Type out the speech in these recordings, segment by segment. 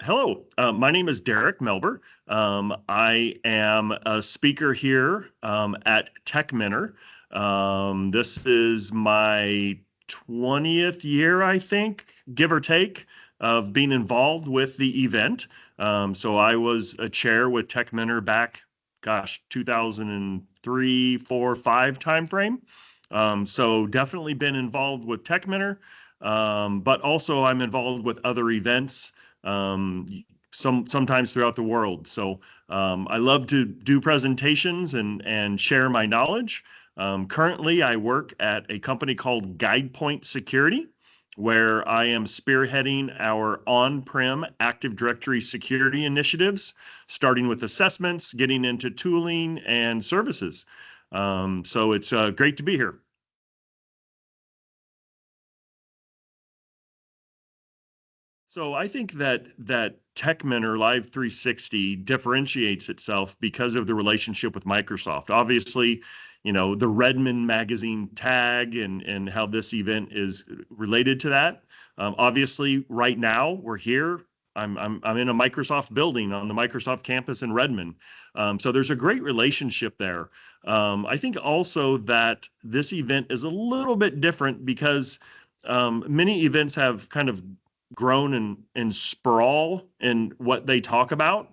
Hello, my name is Derek Melber. I am a speaker here at Tech Mentor. This is my 20th year, I think, give or take, of being involved with the event. So I was a chair with Tech Mentor back, gosh, 2003, 4, 5 timeframe. So definitely been involved with Tech Mentor, but also I'm involved with other events um, sometimes throughout the world. So I love to do presentations and share my knowledge. Currently, I work at a company called GuidePoint Security, where I am spearheading our on-prem Active Directory security initiatives, starting with assessments, getting into tooling and services. So it's great to be here. So I think that TechMen or Live 360 differentiates itself because of the relationship with Microsoft. Obviously, the Redmond magazine tag and how this event is related to that. Obviously, right now we're here. I'm in a Microsoft building on the Microsoft campus in Redmond. So there's a great relationship there. I think also that this event is a little bit different because many events have kind of grown and sprawl in what they talk about.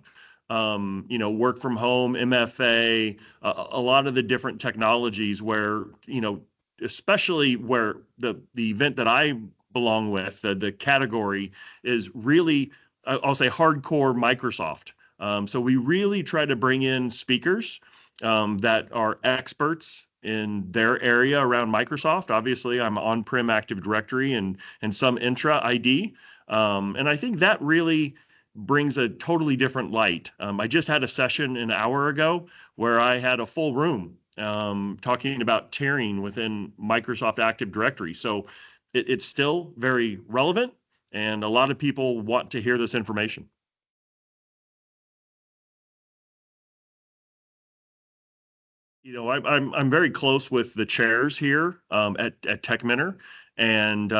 Work from home, MFA, a lot of the different technologies where, especially where the event that I belong with, the category is really, I'll say hardcore Microsoft. So we really try to bring in speakers that are experts in their area around Microsoft. Obviously, I'm on-prem Active Directory and some intra ID. And I think that really brings a totally different light. I just had a session an hour ago where I had a full room talking about tiering within Microsoft Active Directory. So it's still very relevant, and a lot of people want to hear this information. I'm very close with the chairs here at Tech Mentor, and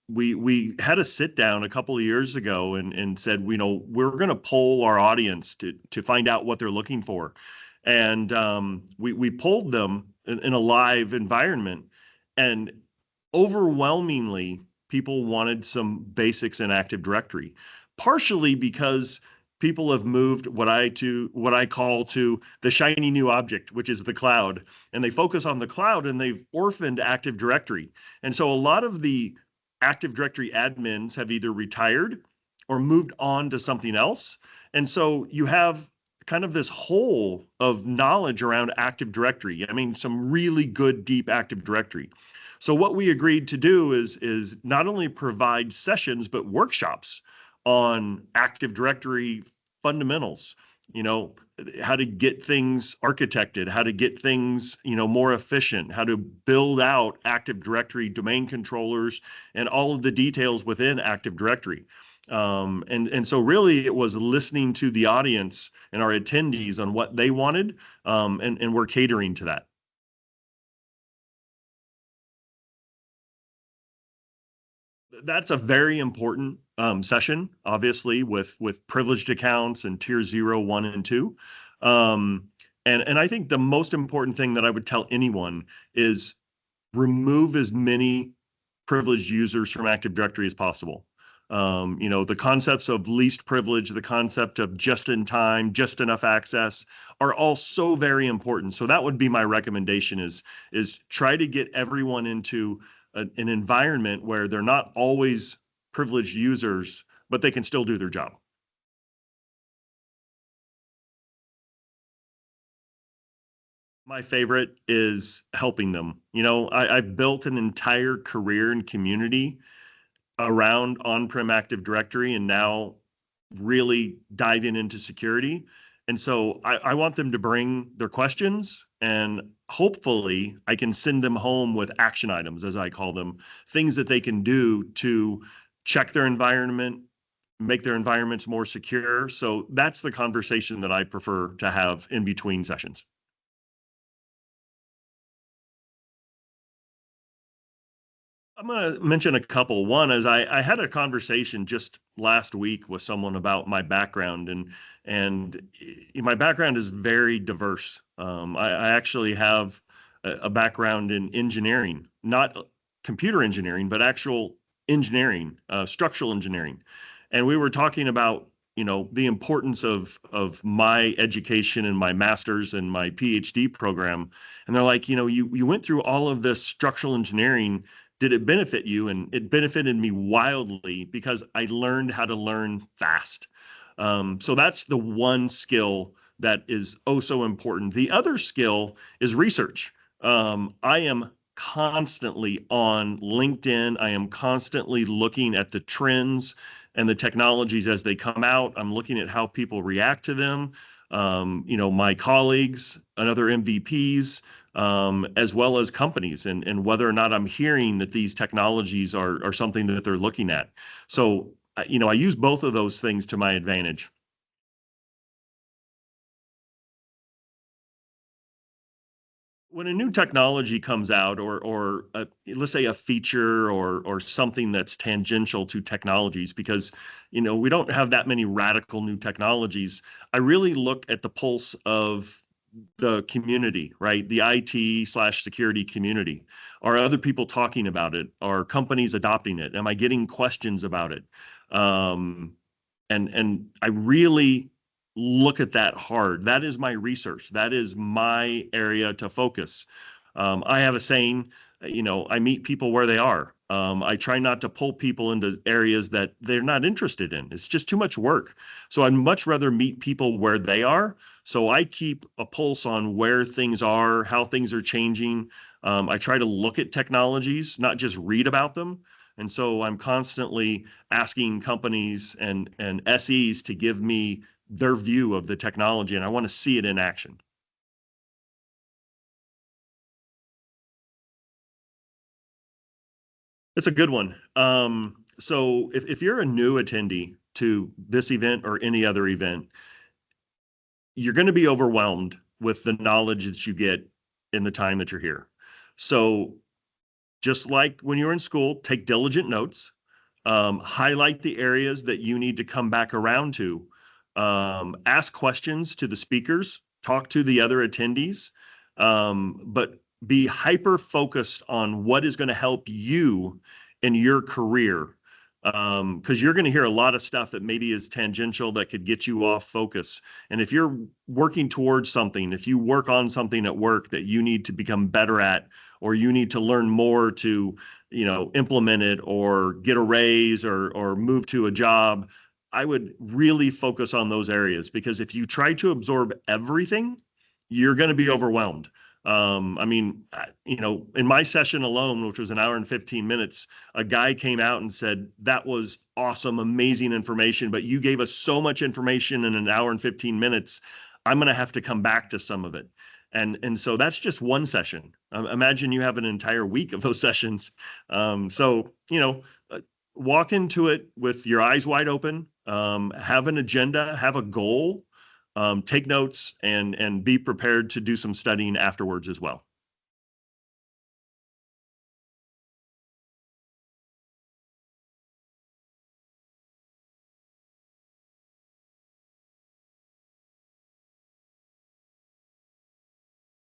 we had a sit down a couple of years ago and said, we're going to poll our audience to find out what they're looking for, and we polled them in a live environment, and overwhelmingly people wanted some basics in Active Directory, partially because people have moved what I call to the shiny new object, which is the cloud. And they focus on the cloud and they've orphaned Active Directory. And so a lot of the Active Directory admins have either retired or moved on to something else. And so you have kind of this hole of knowledge around Active Directory. I mean, some really good, deep Active Directory. So what we agreed to do is not only provide sessions, but workshops on Active Directory fundamentals, you know, how to get things architected, how to get things, more efficient, how to build out Active Directory domain controllers and all of the details within Active Directory. And so really it was listening to the audience and our attendees on what they wanted, and we're catering to that. That's a very important session, obviously, with privileged accounts and tier 0, 1, and 2. And I think the most important thing that I would tell anyone is remove as many privileged users from Active Directory as possible. The concepts of least privilege, the concept of just in time, just enough access are all so very important. So that would be my recommendation is try to get everyone into an environment where they're not always privileged users, but they can still do their job. My favorite is helping them. I've built an entire career and community around on-prem Active Directory and now really diving into security. And so I want them to bring their questions, and hopefully I can send them home with action items, as I call them, things that they can do to check their environment, make their environments more secure. So that's the conversation that I prefer to have in between sessions. I'm going to mention a couple. One is I had a conversation just last week with someone about my background, and my background is very diverse. I actually have a background in engineering, not computer engineering, but actual engineering, structural engineering. And we were talking about, the importance of my education and my master's and my PhD program. And they're like, you went through all of this structural engineering. Did it benefit you? And it benefited me wildly because I learned how to learn fast. So that's the one skill that is oh so important. The other skill is research. I am constantly on LinkedIn. I am constantly looking at the trends and the technologies as they come out. I'm looking at how people react to them. My colleagues and other MVPs, as well as companies, and whether or not I'm hearing that these technologies are something that they're looking at. So, I use both of those things to my advantage. When a new technology comes out, or let's say a feature or something that's tangential to technologies, because we don't have that many radical new technologies. I really look at the pulse of the community, right? The IT/security community. Are other people talking about it? Are companies adopting it? Am I getting questions about it? Um, and I really look at that hard. That is my research. That is my area to focus. I have a saying, I meet people where they are. I try not to pull people into areas that they're not interested in. It's just too much work. So I'd much rather meet people where they are. So I keep a pulse on where things are, how things are changing. I try to look at technologies, not just read about them. And so I'm constantly asking companies and SEs to give me their view of the technology, and I want to see it in action. It's a good one. So if you're a new attendee to this event or any other event, you're going to be overwhelmed with the knowledge that you get in the time that you're here. So just like when you're in school, take diligent notes, highlight the areas that you need to come back around to, ask questions to the speakers, talk to the other attendees, but be hyper focused on what is going to help you in your career. Because you're going to hear a lot of stuff that maybe is tangential that could get you off focus. And if you're working towards something, if you work on something at work that you need to become better at, or you need to learn more to, implement it or get a raise or move to a job, I would really focus on those areas, because if you try to absorb everything, you're going to be overwhelmed. I mean, in my session alone, which was an hour and 15 minutes, a guy came out and said, "That was awesome, amazing information, but you gave us so much information in an hour and 15 minutes. I'm going to have to come back to some of it." And so that's just one session. Imagine you have an entire week of those sessions. So, walk into it with your eyes wide open, have an agenda, have a goal, take notes, and be prepared to do some studying afterwards as well.